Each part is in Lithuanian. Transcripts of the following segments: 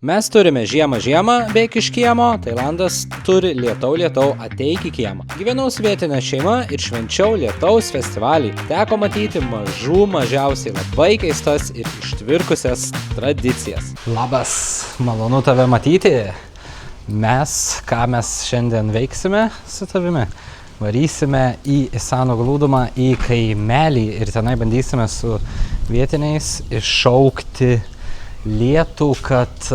Mes turime žiemą bei iš kiemo, Tailandas turi lietau ateik į kiemą. Gyvenau su vietinė šeima ir švenčiau lietaus festivalį. Teko matyti mažiausiai labai keistas ir ištvirkusias tradicijas. Labas, malonu tave matyti. Ką mes šiandien veiksime su tavimi? Varysime į Isano glūdumą į kaimelį ir tenai bandysime su vietiniais iššaukti lietų, kad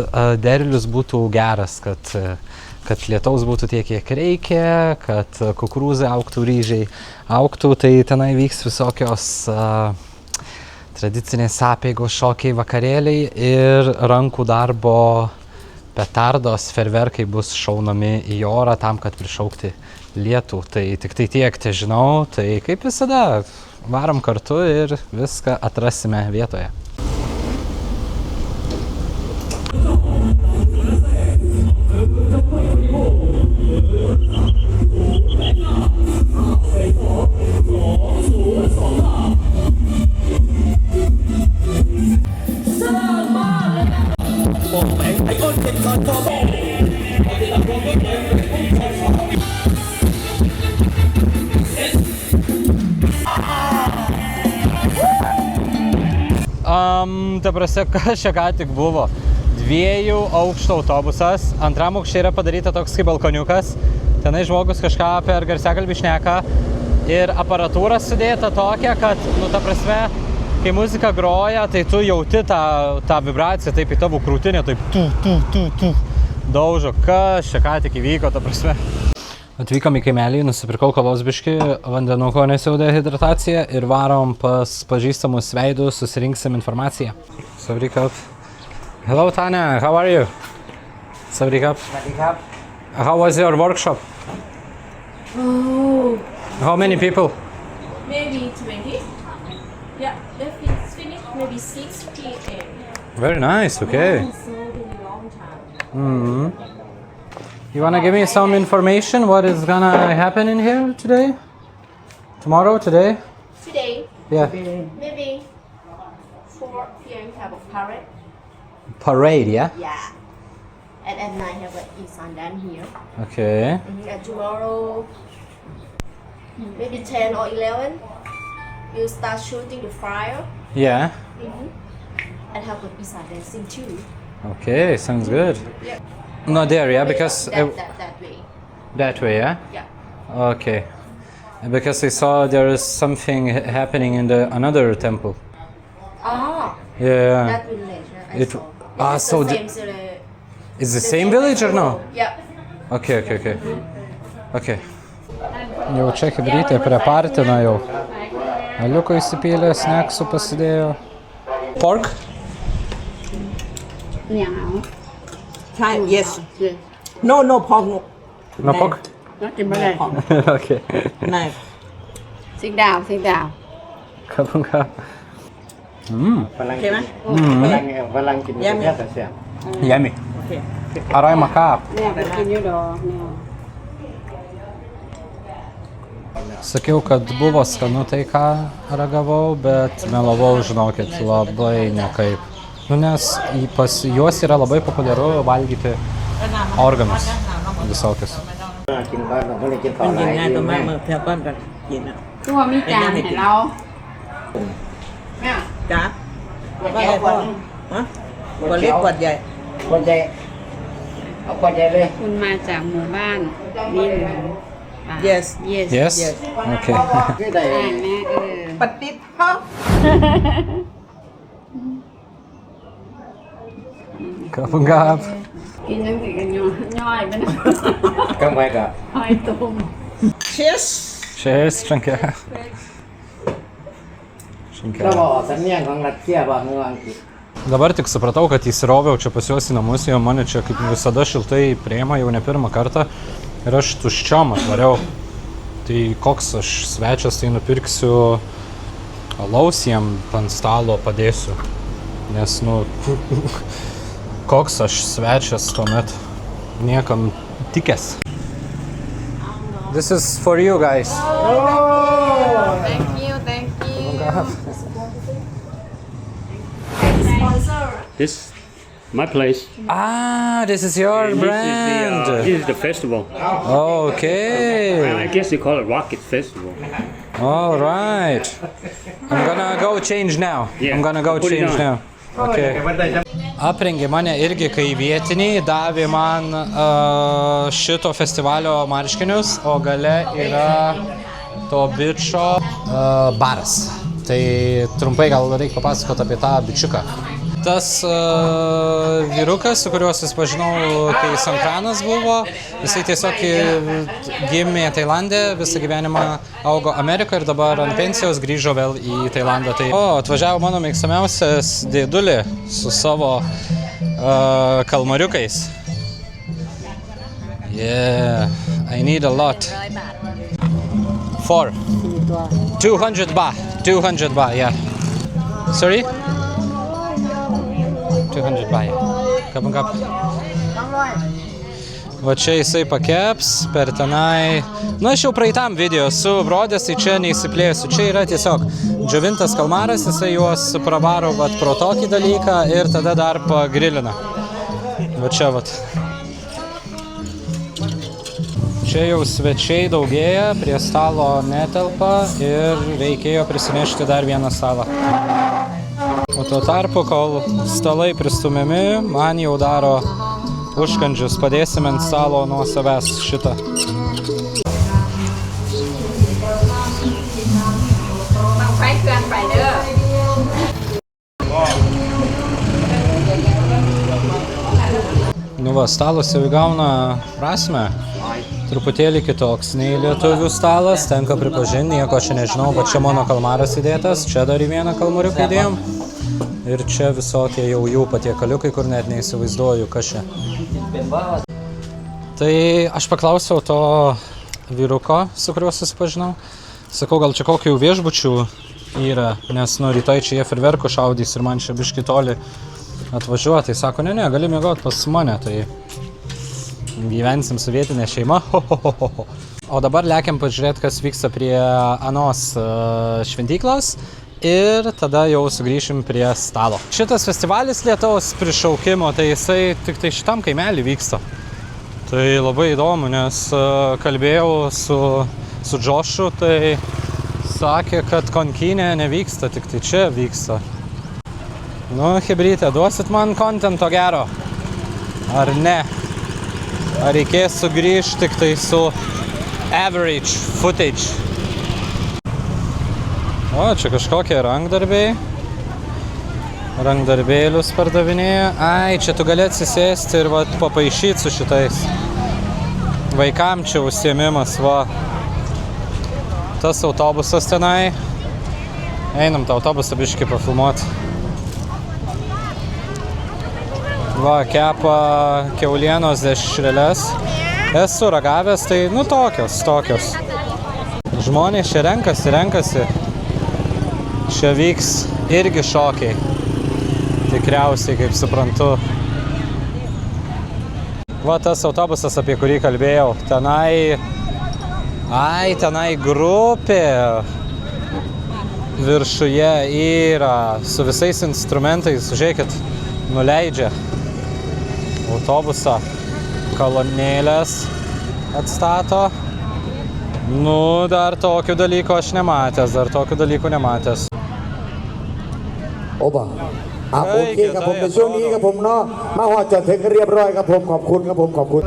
derlius būtų geras, kad lietaus būtų tiek, kiek reikia, kad kukurūzai augtų, ryžiai augtų, tai tenai vyks visokios tradicinės apeigos, šokiai, vakarėliai ir rankų darbo petardos, ferverkai bus šaunami į orą tam, kad prišaukti lietų. Tai tik tai tiek te žinau, tai kaip visada varom kartu ir viską atrasime vietoje. Ta prasme, kas čia ką tik buvo? 2 aukštų autobusas, antram aukšte yra padaryta toks kaip balkoniukas, tenai žmogus kažką per garsiakalbį šneka ir aparatūra sudėta tokia, kad, ta prasme, kai muzika groja, tai tu jauti tą vibraciją, taip į tavo krūtinę, taip tu daužo, kas čia ką tik įvyko, ta prasme. Atvykom į kaimelį, nusipirkau kavos biškį, vandenuko nesiaudė hidrataciją ir varom pas pažįstamus veidus, susirinksim informaciją. Savrikap. Hello Tanya, how are you? Savrikap. Savrikap. How was your workshop? Oh. How many people? Maybe 20. Yeah, if it's finished, maybe 6 p.m. Very nice, okay. Oh, so been a long time. You wanna give me some information? What is gonna happen in here today? Tomorrow? Today? Today, Yeah. maybe 4 p.m. have a parade. Parade, yeah? Yeah. And at night have an Isan dance here. Okay. And tomorrow, maybe 10 or 11, you start shooting the fire. Yeah. And have an Isan dancing too. Okay, sounds good. Yeah. Not there, yeah? Because... that way. That way, yeah? Yeah. Okay. Because I saw there is something happening in another temple. Ah, Yeah. that village. I It- saw. Ah, It's so the the- same, Is the same village or no? Yeah. Okay. Okay. Jau čia hibrytė prie partino jau. Aliuko įsipylė, snacksų pasidėjo. Pork? Thai, yes. No pork. No pork? กินไม่ได้ Okay. Nice. sit down ขอบคุณครับ ฝรั่ง โอเคไหม ฝรั่งกิน Yummy. แค่แต่เสียง Yummy. โอเค อร่อยมากครับ เนี่ยไปกินอยู่ดอกเนี่ย Sakiau, kad buvo skanu tai, ką ragavau, bet melavau, žinokit, labai nekaip. Nes pas juos yra labai populiaru valgyti organus visokius. กินก้อนเราไม่ได้กินต่อ มัน ห กิ ลาน ย ง่าย ที่ ตัวมาก แม่ เมื่อเพียก้อนกันกินอ่ะ ตัวมีจานให้เราเนี่ย จ้าก็ได้พ่อฮะขวดเล็กขวดใหญ่ คนใหญ่เอาคนใหญ่เลย คุณมาจากหมู่บ้านนี่หนูป่า Yes yes Yes? Okay. ที่ใด ได้แม่ปฏิทินพ่อ ขอบคุณครับ กินนั่งสิกันย่อยไปนะ ก็ไว้กับ หอยต้ม Cheers Cheers, Šankė. เราบอกสำเนียงของรัสเซียบอกเมืองอังกฤษ Dabar tik supratau, kad įsiroviau čia pas juos į namus, jau mane čia kaip visada šiltai priima jau ne pirmą kartą ir aš tuščiom atvariau. Tai koks aš svečias, tai nupirksiu alaus jiem ant stalo padėsiu, nes koks aš svečias tuomet niekam tikęs. This is for you guys. thank you This My place. Ah, this is your brand. This is the festival. Okay. I guess you call it Rocket Festival. All right. I'm gonna go change now. Yeah, I'm gonna go put it change on. now. Okay. Aprengė mane irgi kai vietiniai, davė man šito festivalio marškinius, o gale yra to bičo baras. Tai trumpai gal reikia papasakoti apie tą bičiuką. Tas vyrukas, su kuriuo susipažinau, kai Sankranas buvo, jisai tiesiog gimė Tailande, visą gyvenimą augo Amerikoje ir dabar ant pensijos grįžo vėl į Tailandą. Tai, atvažiavo mano mėgstamiausias dėdulė su savo kalmariukais. Yeah, I need a lot. 4. 200 baht. 200 baht, yeah. Sorry? 200 baht. Kap. Va čia jisai pakeps per tenai. Nu, aš jau praeitam video su brodės, tai čia neįsiplėsiu. Čia yra tiesiog džiovintas kalmaras, jisai juos pravaro pro tokį dalyką ir tada dar pagrilina. Va čia vat. Čia jau svečiai daugėja, prie stalo netelpa ir reikėjo prisinešti dar vieną stalą. O tuo tarpu, kol stalai pristumiami, man jau daro užkandžius. Padėsime ant stalo nuo savęs šitą. Nu va, stalas jau įgauna prasmę. Truputėlį kitoks nei lietuvių stalas, tenka pripažinti, nieko čia nežinau, bet čia mano kalmaras įdėtas, čia dar į vieną kalmariuką įdėjom. Ir čia visokie jau jų patiekaliukai, kur net neįsivaizduoju, kas čia. Tai aš paklausiau to vyruko, su kuriuo susipažinau. Sakau, gal čia kokių viešbučių yra, nes nu rytoj čia jie ferverkų šaudys ir man čia biškį toli atvažiuoti. Tai sako, ne, gali miegoti pas mane, tai gyvensim su vietinė šeima. O dabar lekiam pažiūrėti, kas vyksta prie anos šventyklos. Ir tada jau sugrįšim prie stalo. Šitas festivalis lietaus prišaukimo, tai jisai tik tai šitam kaimelį vyksta. Tai labai įdomu, nes kalbėjau su Džošu, tai sakė, kad Konkinė nevyksta, tik tai čia vyksta. Nu, hebrytė, duosit man kontento gero? Ar ne? Ar reikės sugrįžti tik tai su average footage? O, čia kažkokie rankdarbiai. Rankdarbėlius pardavinėja. Ai, čia tu gali atsisėsti ir vat papaišyti su šitais. Vaikam čia užsiėmimas, va. Tas autobusas tenai. Einam tą autobusą biškį pafilmuoti. Va, kepa kiaulienos dešreles. Esu ragavęs, tai nu tokios. Žmonės čia renkasi. Čia vyks irgi šokiai, tikriausiai, kaip suprantu. Va tas autobusas, apie kurį kalbėjau, tenai grupė viršuje yra su visais instrumentais, žiūrėkit, nuleidžia autobusą, kolonėlės atstato. Nu, dar tokių dalykų aš nematęs. โอ้บ่โอเคครับผมในช่วงนี้ครับผมเนาะมาฮอดจอดถึงเรียบร้อยครับผมขอบคุณครับผมขอบคุณ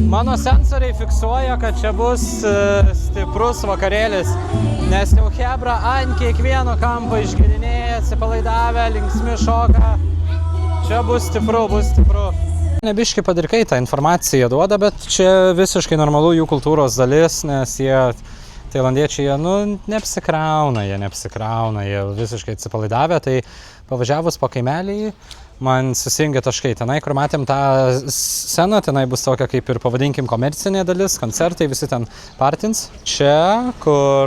Mano sensoriai fiksuoja, kad čia bus stiprus vakarėlis, nes jau chebra ant kiekvieno kampo išgerinėja, atsipalaidavę, linksmi šoka. Čia bus stipru. Nebiški padirkai tą informaciją duoda, bet čia visiškai normalu jų kultūros dalis, nes jie, tailandiečiai, neapsikrauna, jie visiškai atsipalaidavę, tai pavažiavus po kaimelį, man susijungė taškai. Tenai, kur matėm tą sceną, tenai bus tokia kaip ir pavadinkim komercinė dalis, koncertai, visi ten partins. Čia, kur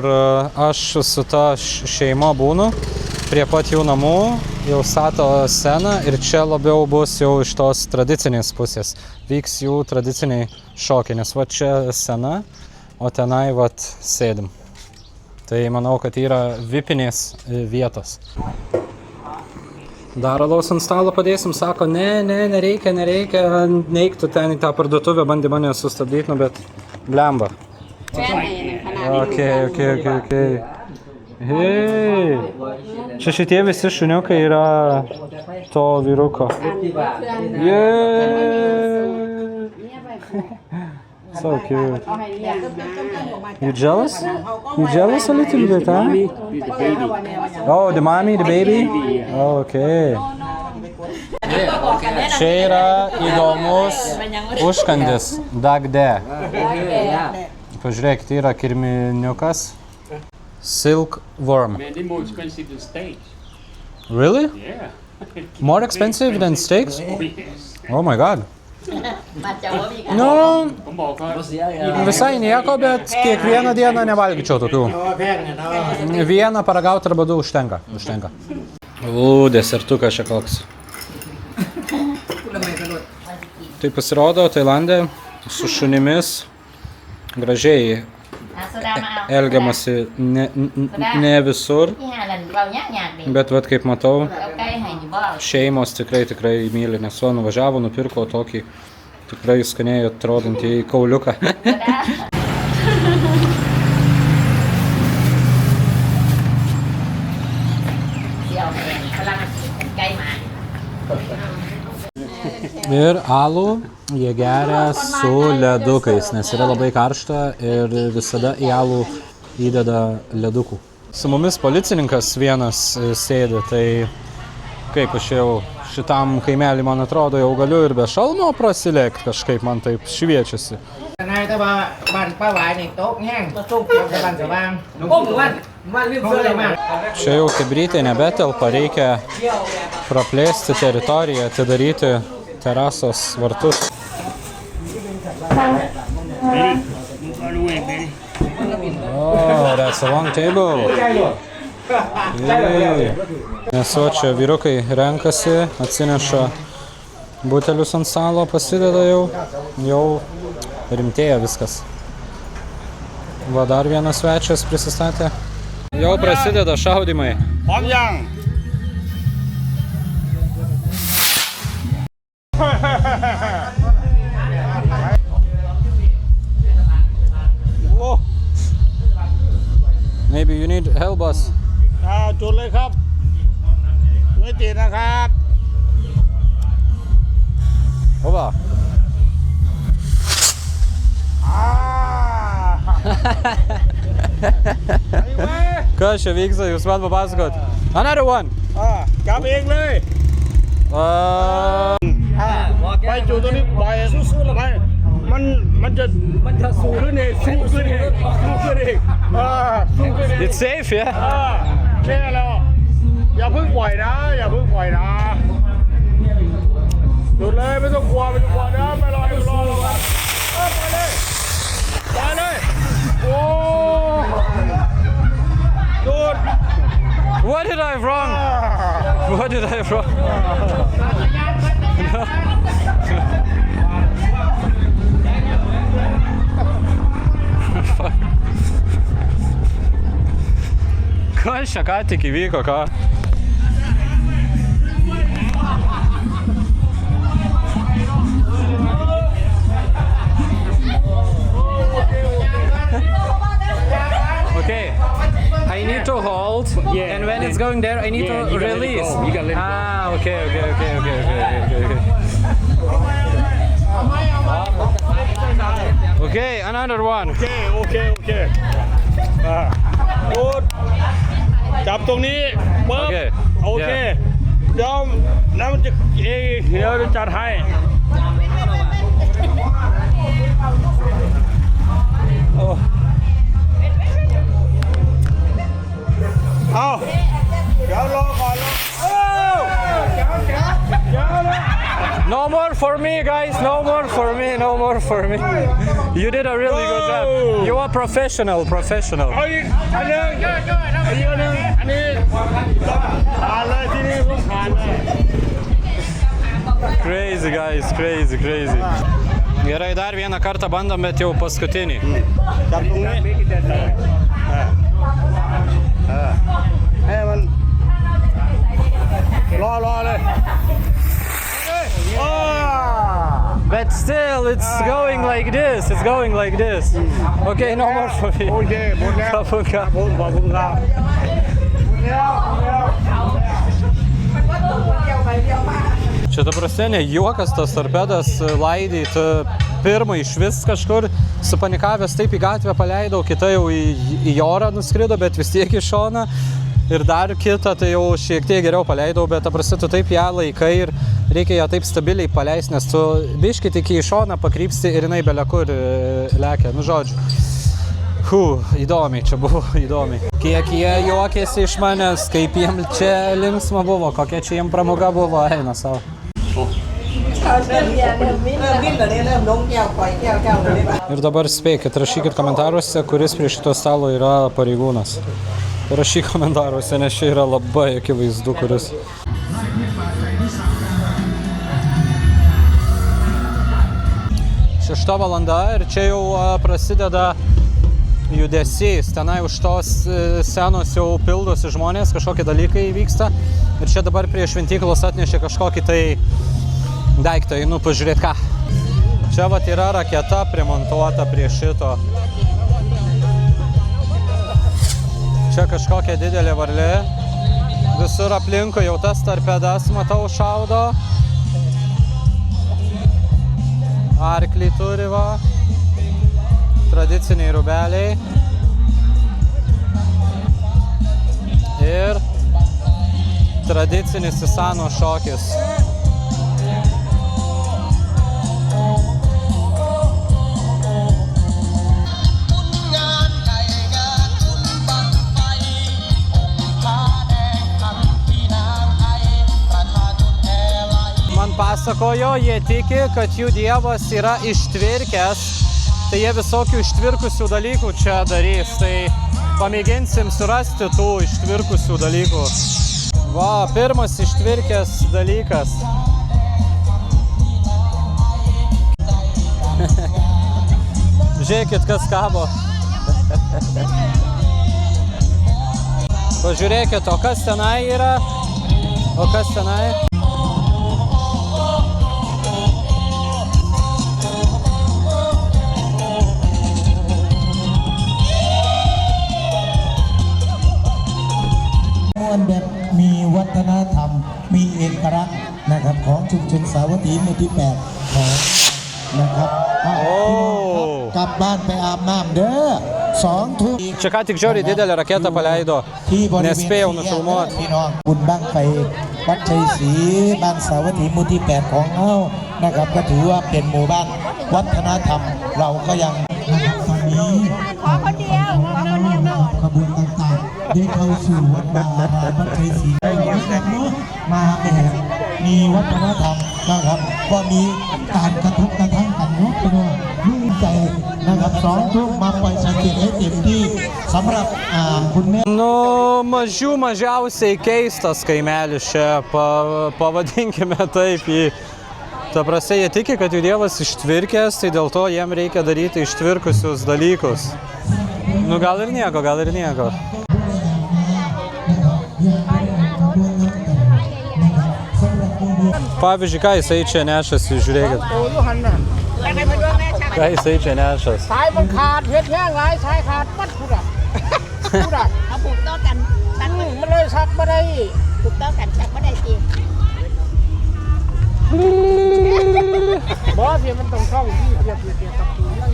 aš su ta šeima būnu, prie pat jų namų, jau stato sceną ir čia labiau bus jau iš tos tradicinės pusės. Vyks jų tradiciniai šokiai, nes va čia scena, o tenai vat sėdim. Tai manau, kad yra vipinės vietos. Dar alaus ant stalo padėsim, sako, nereikia, neik tu ten į tą parduotuvę, bandė mane sustabdyti, bet blemba. Okay. Hei, čia šitie visi šuniukai yra to vyruko. So cute. You jealous? You jealous a little bit, huh? Oh, the mommy, the baby? Okay. Čia yra įdomus užkandis, dagde. Pažiūrėk, tai yra kirminiukas. Silk worm. Man, they're more expensive than steaks. Really? Yeah. More expensive than steaks? Oh, yes. Oh my god. Nu, visai nieko, bet kiekvieną dieną nevalgyčiau tokių. Vieną paragauti arba du užtenka. Desertukas čia koks. Tai pasirodo, Tailande su šunimis gražiai elgiamasi ne visur, bet vat kaip matau, šeimos tikrai myli, nes o nuvažiavo, nupirko tokį tikrai skaniai atrodantį kauliuką. Ir alų jie geria su ledukais, nes yra labai karšta ir visada į alų įdeda ledukų. Su mumis policininkas vienas sėdi, tai kaip aš jau šitam kaimelį, man atrodo, jau galiu ir be šalmo prasilėkti, kažkaip man taip šviečiasi. Čia jau kibrytė nebetelpa, reikia praplėsti teritoriją, atidaryti terasos vartus. Oh, that's a long table. Nes o čia vyrukai renkasi, atsineša butelius ant stalo, pasideda jau rimtėja viskas. Va, dar vienas svečias prisistatė. Jau prasideda šaudymai. Maybe you need help us. จุดเลยครับไม่ติดนะครับ Opa. Kas čia vyksta, jūs man papasakot? Another one. จับเองเลยไปจุดตรงนี้ปล่อยมันจะสูงขึ้นเองสูงขึ้นเองสูงขึ้นเองสูงขึ้นเอง It's safe, yeah? แค่แล้วอย่าเพิ่งปล่อยนะจุดเลยไม่ต้องกลัวนะไม่รอปล่อยเลยโอ้จุด What did I wrong? What did I wrong? Kas čia ką tik įvyko, ką? Okay, I need to hold, and when it's going there, I need to release. You gotta let it go. Ah, okay. Okay, another one. โอเคจุดจับตรงนี้ปึ๊บโอเคเดี๋ยวน้ำมันจะเดี๋ยวจะจัดให้เอาเดี๋ยวรอก่อนเดี๋ยว for me, guys. No more for me. No more for me. You did a really good job. You are professional. เอาอีกอันนึงอันนี้ผ่านเลยที่นี่ต้องผ่านเลย Crazy, guys. Crazy. Gerai, dar vieną kartą bandom, bet jau paskutinį. จับตรงนี้ให้มันรอเลย But still, it's going like this. Okay, no more for me. โอเคหมดแล้ว ขอบคุณครับ ขอบคุณครับ Čia ta prasme ne juokas, tas torpedas laidai, tu pirmą iš vis kažkur supanikavęs taip į gatvę paleidau, kita jau į orą nuskrido, bet vis tiek į šoną. Ir dar kitą, tai jau šiek tiek geriau paleidau, bet ta prasme tu taip ją laikai ir reikia ją taip stabiliai paleisti, nes tu biškį tik į šoną pakrypsti ir jinai belekur lekia. Nu žodžiu. Įdomiai, čia buvo įdomiai. Kiek jie juokėsi iš manęs, kaip jiem čia linksma buvo, kokia čia jiem pramoga buvo, eina savo. Ir dabar spėkit, rašykit komentaruose, kuris prie šito stalo yra pareigūnas. Rašyk komentaruose, nes čia yra labai akivaizdu, kuris. 6 valanda ir čia jau prasideda judesys. Tenai už tos scenos jau pildosi žmonės, kažkokie dalykai vyksta. Ir čia dabar prie šventyklos atnešė kažkokį tai daiktą, einu pažiūrėti ką. Čia vat yra raketa primontuota prie šito. Čia kažkokia didelė varlė. Visur aplinkui jau tas torpedas, matau, šaudo. Arklį turi va. Tradiciniai rūbeliai. Ir tradicinis Isano šokis. Man pasakojo, jie tiki, kad jų dievas yra ištvirkęs, tai jie visokių ištvirkusių dalykų čia darys, tai pamėginsim surasti tų ištvirkusių dalykų. Va, pirmas ištvirkęs dalykas. Žiūrėkit, kas kabo. Pažiūrėkit, o kas tenai yra? O kas tenai?แบบมีวัฒนธรรมมีเอกลักษณ์นะครับของชุมชนสาวัตถีหมู่ที่8ของนะครับกลับบ้านไปอาบน้ำเด้อ2 ทุ่ม Čia ką tik žiauriai didelę raketą paleido, nespėjau nufilmuoti. พี่น้องบุญบั้งไฟวัดชัยศรีบ้านสาวัตถีหมู่ที่8ของเรานะครับก็ถือว่าเป็นหมู่บ้านวัฒนธรรมเราก็ยังนะครับตอนนี้ขอคนเดียวขบวนต่างๆได้เข้าสู่วัดบาวัดชัยศรีนะครับมาแบบมีวัฒนธรรมนะครับก็มีการกระทบกระทั่งกันเนาะพี่น้องรุ่งใจนะครับ2 ทุ่มมาปล่อยสังเกตให้เต็มที่สำหรับคุณแม่ Nu, mažiausiai keistas kaimelis čia, pavadinkime taip jį. Ta prasme, jie tiki, kad jų dievas ištvirkęs, tai dėl to jiem reikia daryti ištvirkusius dalykus. Nu, gal ir nieko. Pavyzdžiui, ką jisai čia nešasi, žiūrėkit. Ką jisai čia nešasi. สายมันขาดเฮ็ดแห้งหลายสายขาดปัดพูดอ่ะเอาผูกต่อกันชักมันเลยชักบ่ได้ผูกต่อกันชักบ่ได้จริงบ่พี่มันต้องเข้าที่เทียบกับตูนั่น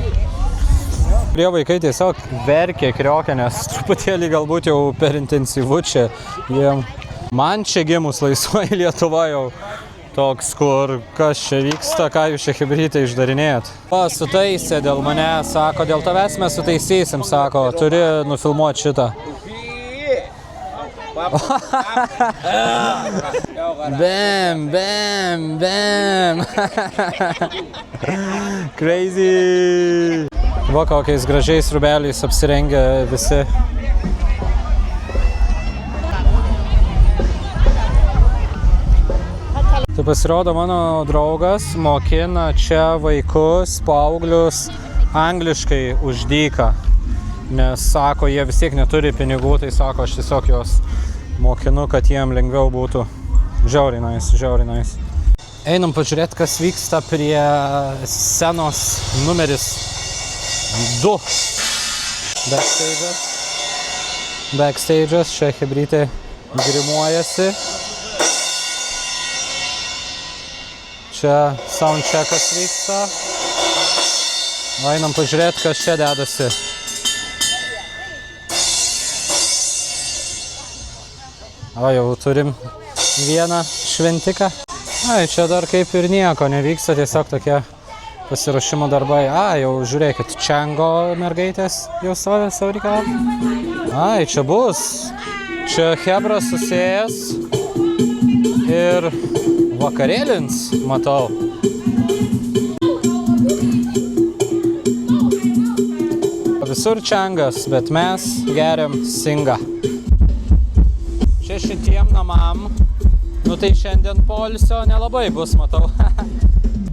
Prie vaikai tiesiog verkė, kriokė, nes truputėlį galbūt jau per intensyvu čia jiem. Man čia gimus laisvoji Lietuva jau toks, kur kas čia vyksta, ką jūs čia chebrytai išdarinėjat. Sutaisė dėl mane, sako, dėl tavęs mes sutaisysim, sako, turi nufilmuoti šitą. Bam, bam, bam. Crazy. Va, kokiais gražiais rūbeliais apsirengę visi. Tai pasirodo, mano draugas mokina čia vaikus, paauglius angliškai už dyką. Nes sako, jie vis tiek neturi pinigų, tai sako, aš tiesiog juos mokinu, kad jiem lengviau būtų. Žiauriai nice, žiauriai nice. Einam pažiūrėti, kas vyksta prie scenos numeris 2. Backstage'as, čia hebrytė grimuojasi. Čia soundcheckas vyksta. Einam pažiūrėti, kas čia dedasi. O, jau turim vieną šventiką. Ai, čia dar kaip ir nieko nevyksta, tiesiog tokie pasiruošimo darbai. Jau žiūrėkit, Čango mergaitės jau stovi savo reikalą. Ai, čia bus. Čia hebras susėjęs ir vakarėlins, matau. Visur Čangas, bet mes geriam Singą. Čia šitiem namam, tai šiandien poilsio nelabai bus, matau.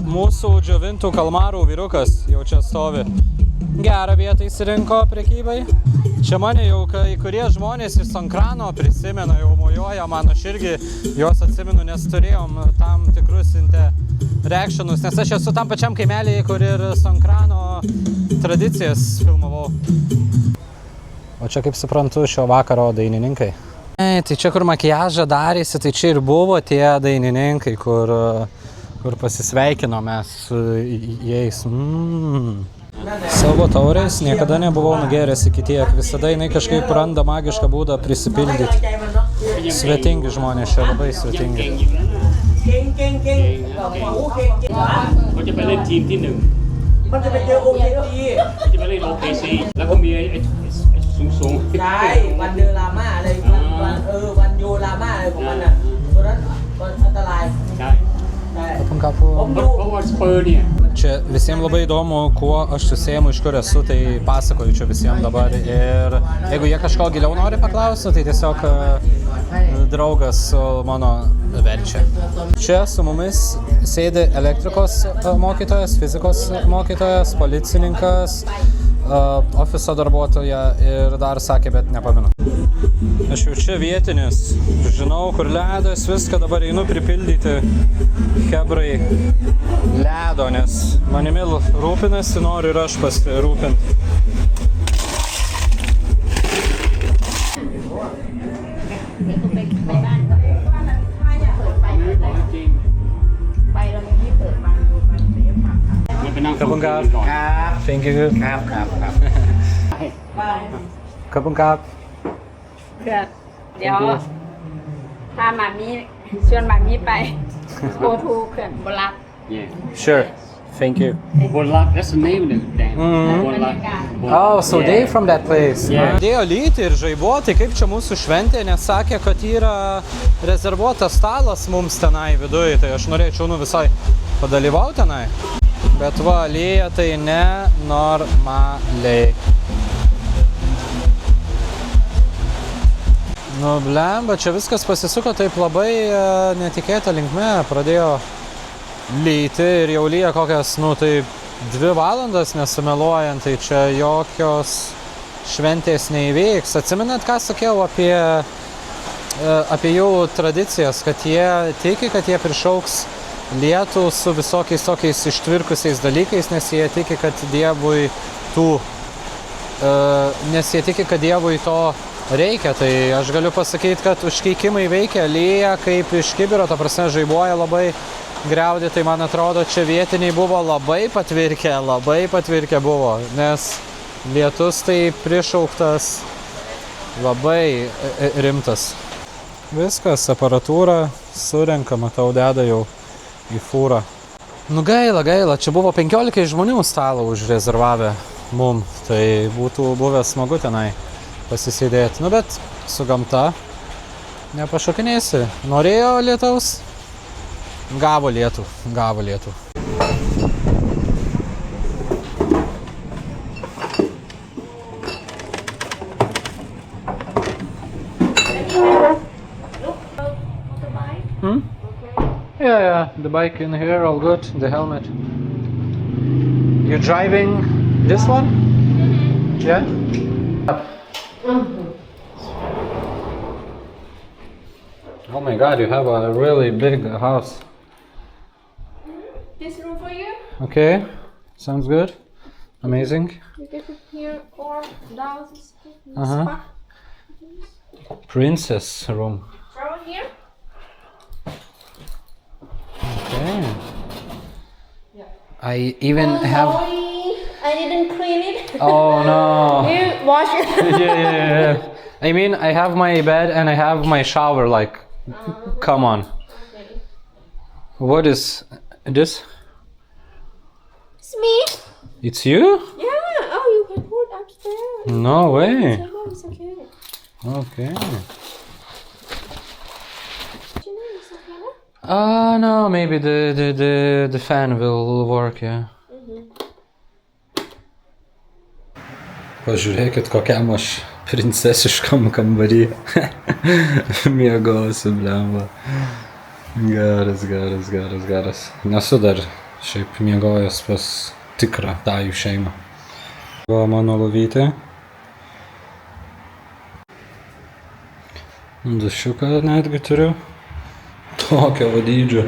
Mūsų džiovintų kalmarų vyrukas jau čia stovi. Gerą vietą įsirinko prekybai. Čia mane jau kai kurie žmonės iš Sonkrano prisimena, jau mojuoja, man aš irgi juos atsimenu, nes turėjom tam tikrus reaktionus, nes aš esu tam pačiam kaimelėje, kur ir Sonkrano tradicijas filmavau. O čia, kaip suprantu, šio vakaro dainininkai. Tai čia, kur makiažą darėsi, tai čia ir buvo tie dainininkai, kur pasisveikino mes su jais. Savo taurės niekada nebuvau nugeręs iki tiek. Visada jinai kažkaip randa magišką būdą prisipildyti. Svetingi žmonės čia, labai svetingi. เขาจะไปเล่นทีมที่ 1มันจะไปเจอ OKC มันจะไปเล่น OKC แล้วก็มีไอ้สูงๆใช่วันเดอร์ลาม่าอะไรวันโยลาม่าอะไรของมันน่ะตัวนั้นอันตรายใช่ เพราะว่าสเปอร์เนี่ย Čia visiems labai įdomu, kuo aš susėjimu, iš kur esu, tai pasakoju čia visiems dabar. Ir jeigu jie kažko giliau nori paklausti, tai tiesiog draugas mano verčia. Čia su mumis sėdi elektrikos mokytojas, fizikos mokytojas, policininkas, ofiso darbuotoja ir dar sakė, bet nepamenu. Aš jau čia vietinis, žinau, kur ledas, viską dabar einu pripildyti hebrai ledo, nes manimi rūpinasi, noriu ir aš pasirūpinti. Kabungab. Thank you. Kabungab. เดี๋ยวพาหมามีชวนหมามีไป go to เขื่อนบลัด Sure. Thank you. Bolak, that's the name of the dam. Bolak. Oh, so they from that place. Dėjo lyti ir žaibuoti, kaip čia mūsų šventė, nes sakė, kad yra rezervuotas stalas mums tenai viduje, tai aš norėčiau visai padalyvauti tenai. Bet va, lyja tai nenormaliai. Nu, blemba, čia viskas pasisuko taip labai netikėta linkme, pradėjo lyti ir jau lyja kokias, tai 2 valandas nesumeluojant, tai čia jokios šventės neįveiks. Atsimenat, ką sakiau apie jų tradicijas, kad jie tiki, kad jie prišauks lietų su visokiais tokiais ištvirkusiais dalykais, nes jie tiki, kad Dievui to reikia. Tai aš galiu pasakyti, kad užkeikimai veikia, lyja kaip iš kibiro, ta prasme žaibuoja labai griaudė, tai man atrodo, čia vietiniai buvo labai patvirkę buvo, nes lietus tai prišauktas labai rimtas. Viskas, aparatūra surenka, matau, deda jau į fūrą. Nu gaila, čia buvo 15 žmonių stalą užrezervavę mum, tai būtų buvę smagu tenai pasisėdėti. Nu bet su gamta Nepašokinėsi. Norėjo lietaus? Gavo lietų. Yeah, the bike in here, all good. The helmet. You're driving this one? Yeah? Oh my god, you have a really big house. This room for you. Okay, sounds good. Amazing. You get it here or down. Uh-huh. Princess room. From here. Okay. I even have... Sorry, I didn't clean it. Oh no. You wash it. Yeah. I mean, I have my bed and I have my shower, like, come on. Okay. What is this? It's me. It's you? Yeah. Oh, you can put upstairs. No way. It's okay. Okay. It's okay. No, maybe the fan will work, yeah. Pažiūrėkit, kokiam aš princesiškam kambarį miegosiu, blemba. Geras. Nesu dar šiaip miegojęs pas tikrą Tajų šeimą. Va mano lovytė. Dušiuką netgi turiu. Tokio vadydžio.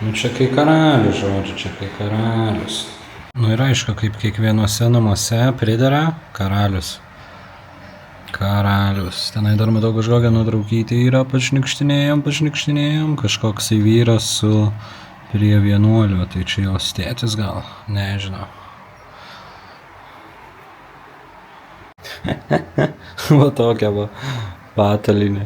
Nu čia kai karalius, žodžiu, čia kai karalius. Nu ir aišku, kaip kiekvienuose namuose pridera karalius. Tenai dar matau kažkokią nuotraukytę yra, pašnikštinėjom. Kažkoks vyras su prie vienuolio, tai čia jos tėtis gal, nežinau. Va tokia va patalinė.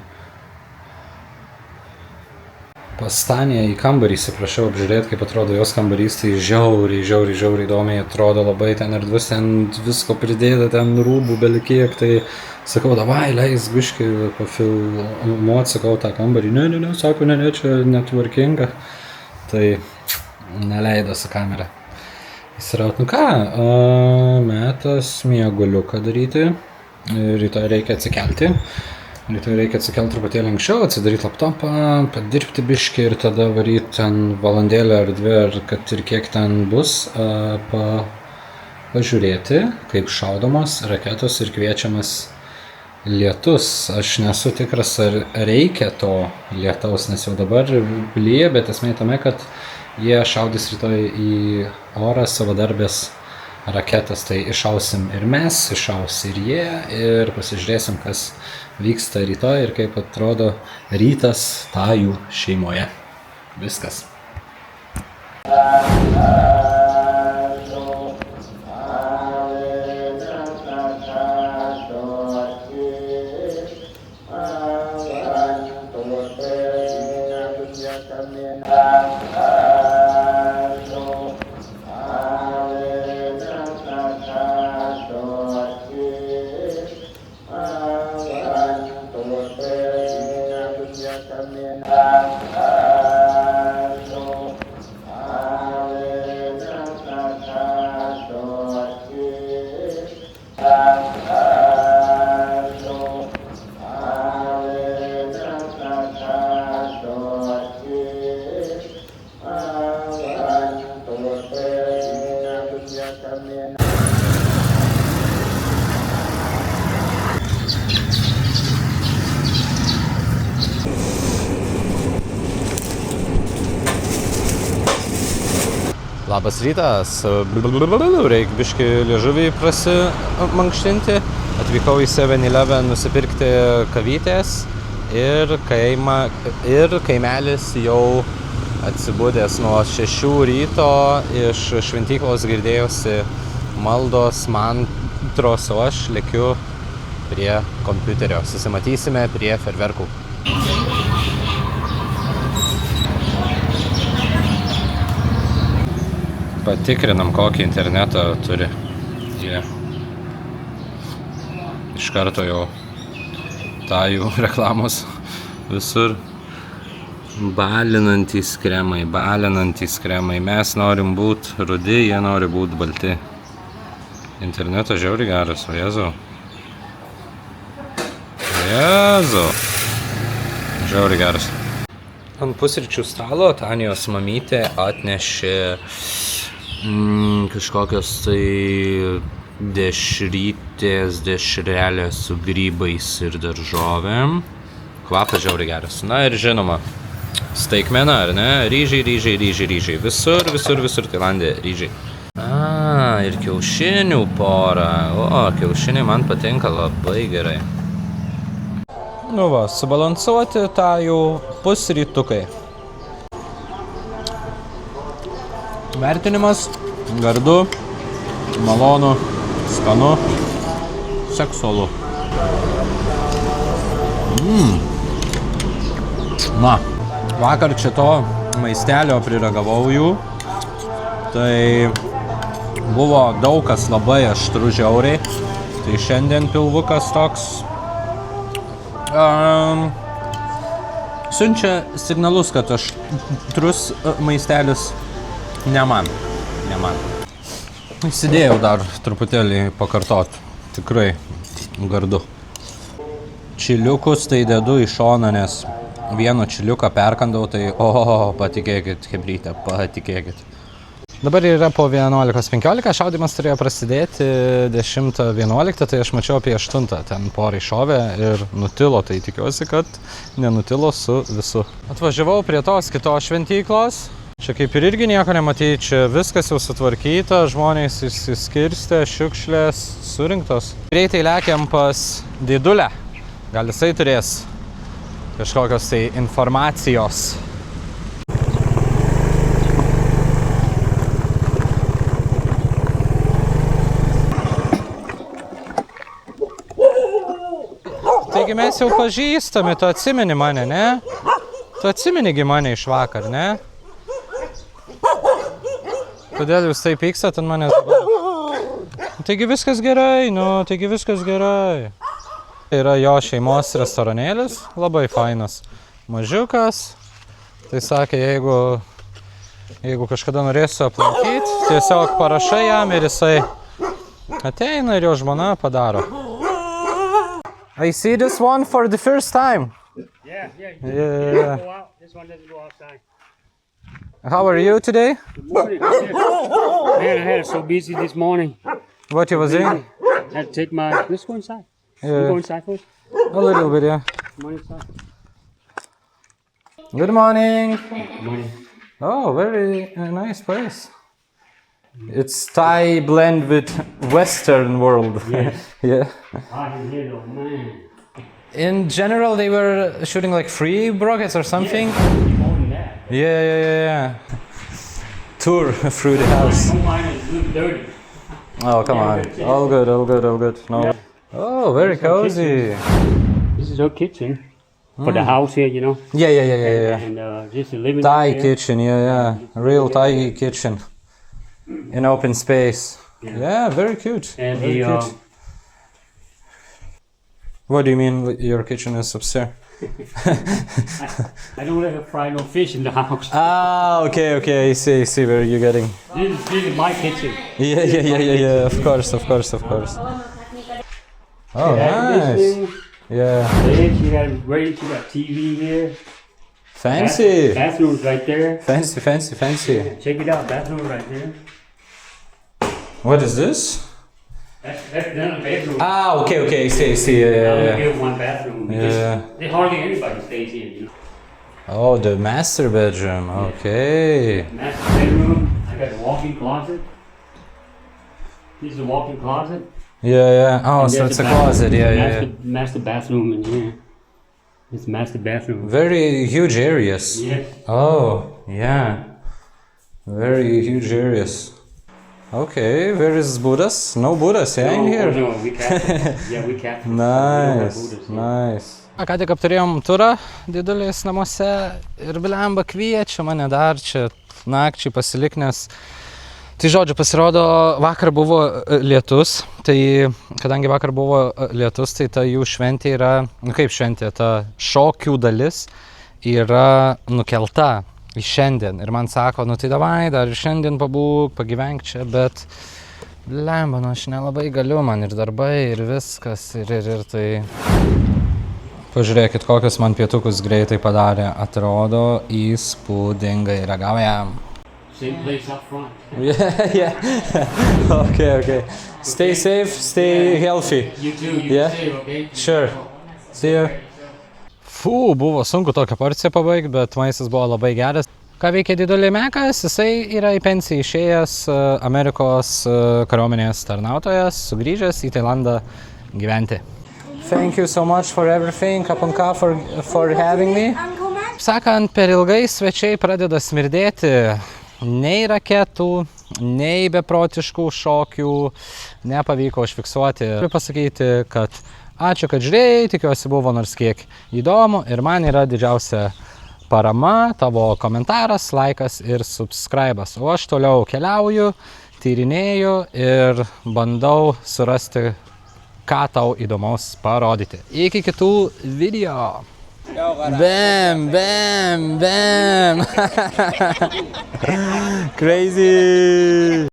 Pas Taniją į kambarį įsiprašiau apžiūrėti, kaip atrodo jos kambarys, tai žiauriai įdomiai atrodo, labai ten erdvus, ten visko pridėta, ten rūbų belikiek, tai sakau, davai, leis biškį pafilmuot, sakau, tą kambarį, ne, sako, ne, čia netvarkinga, tai neleido su kamera. Įsiraut, nu ką, metas mieguliuką daryti, rytoj reikia atsikelti truputėlį anksčiau, atsidaryti laptopą, padirbti biškį ir tada varyti ten valandėlę ar dvi, ar kad ir kiek ten bus, pažiūrėti, kaip šaudomos raketos ir kviečiamas lietus. Aš nesu tikras, ar reikia to lietaus, nes jau dabar lyja, bet esmė tame, kad jie šaudys rytoj į orą savadarbės raketas, tai iššausim ir mes, iššaus ir jie, ir pasižiūrėsim, kas vyksta rytoj ir kaip atrodo rytas Tajų šeimoje. Viskas. Labas rytas, reikia biškį liežuvį prasimankštinti. Atvykau į 7-Eleven nusipirkti kavytės ir kaimelis jau atsibudęs nuo 6 ryto, iš šventyklos girdėjosi maldos, mantros, o aš lekiu prie kompiuterio. Susimatysime prie ferverkų. Patikrinam, kokį internetą turi jie. Iš karto jau Tajų reklamos Visur balinantys kremai. Mes norim būti rudi, jie nori būti balti. Interneto žiauriai geras, o Jėzau. Žiauriai geras. Ant pusryčių stalo Tanijos mamytė atnešė kažkokios tai dešrelės su grybais ir daržovėm. Kvapas žiauriai geras. Na ir žinoma, staigmena, ar ne? Ryžiai. Visur Tailande ryžiai. Ir kiaušinių porą. O, kiaušiniai man patinka labai gerai. Nu va, subalansuoti tą jau pusrytukai. Vertinimas gardu, malonu, skanu, seksualu. Na, vakar čia to maistelio priragavau jų. Tai buvo daug kas labai aštru žiauriai. Tai šiandien pilvukas toks siunčia signalus, kad aštrus maistelis ne man. Įsidėjau dar truputėlį pakartot. Tikrai gardu. Čiliukus tai dedu į šoną, nes vieno čiliuką perkandau, tai patikėkit, hebrytė, patikėkit. Dabar yra po 11:15, šaudymas turėjo prasidėti 10:11, tai aš mačiau apie 8, ten porai šovė ir nutilo, tai tikiuosi, kad nenutilo su visu. Atvažiavau prie tos kitos šventyklos, čia kaip ir irgi nieko nematyti, čia viskas jau sutvarkyta, žmonės išsiskirstė, šiukšlės surinktos. Greitai lekiam pas Dėdulę, gal jisai turės kažkokios tai informacijos. Taigi mes jau pažįstami, tu atsimeni mane, ne? Tu atsimenigi mane iš vakar, ne? Kodėl jūs taip pykstat ant manęs dabar? Taigi viskas gerai, taigi viskas gerai. Yra jo šeimos restoranėlis, labai fainas. Mažiukas. Tai sakė, jeigu kažkada norėsiu aplankyti, tiesiog parašai jam ir jisai ateina ir jo žmona padaro. I see this one for the first time. Yeah. Yeah. Go out. This one doesn't go outside. How are you today? Good morning. Man, I had it so busy this morning. What you was doing? I had to take my... Let's go inside. Yeah. You go inside first? A little bit, yeah. Come on inside. Good morning. Good morning. Oh, very nice place. It's Thai blend with Western world. Yes. Yeah. Hot in here though, man. In general, they were shooting like free broadcasts or something. More than that. Yeah. Tour through the house. Don't mind it, it's a little dirty. Oh, come on. All good. No. Oh, very cozy. This is her kitchen. For the house here, you know. Yeah. And just a living room Thai here. kitchen, yeah. Real Thai kitchen. In open space. Yeah, very cute. And Very the cute. What do you mean your kitchen is upstairs? I don't let her fry no fish in the house. Ah, okay. I see where you're getting. This is my kitchen. Yeah. Of course. Oh, nice. This thing. Yeah. Then she got TV here. Fancy. Bathroom's right there. Fancy. Check it out, bathroom right there. What is this? That's another bedroom. Ah, okay. See. I only Yeah. give one bathroom because Yeah. hardly anybody stays here, you know. Oh, the master bedroom. Okay. Master bedroom. I got a walk-in closet. This is a walk-in closet. Yeah. Oh, And so there's it's a bathroom. closet. Yeah. Master bathroom in here. It's master bathroom. Very huge areas. Yes. Oh, yeah. Very huge areas. Okay, where is Buddhas? No Buddhas, yeah, in here. No, we Catholic. Yeah, we Catholic. We don't have Buddhas here. Nice. Ką tik apturėjom turą Dėdulės namuose ir blemba kviečia mane dar čia nakčiai pasilik, nes Tai žodžiu, pasirodo, vakar buvo lietus, tai kadangi vakar buvo lietus, tai ta jų šventė yra, kaip šventė, ta šokių dalis yra nukelta į šiandien. Ir man sako, tai davai, dar ir šiandien pabūk, pagyvenk čia, bet lemba, aš nelabai galiu, man ir darbai, ir viskas, ir tai... Pažiūrėkit, kokius man pietukus greitai padarė, atrodo įspūdingai, ragaujam. Same place up front. Yeah. Okay. Stay safe, stay healthy. You too, you Yeah. too, okay? Sure. See you. Buvo sunku tokią porciją pabaigti, bet maistas buvo labai geras. Ką veikia Didulė Mekas, jisai yra į pensiją išėjęs Amerikos kariuomenės tarnautojas, sugrįžęs į Tailandą gyventi. Thank you so much for everything, Kapunka, for having me. Sakant, per ilgai svečiai pradeda smirdėti. Nei raketų, nei beprotiškų šokių nepavyko užfiksuoti. Turiu pasakyti, kad ačiū, kad žiūrėjai, tikiuosi buvo nors kiek įdomu ir man yra didžiausia parama, tavo komentaras, laikas ir subscribas. O aš toliau keliauju, tyrinėju ir bandau surasti, ką tau įdomaus parodyti. Iki kitų video. Bam, bam, bam. Crazy.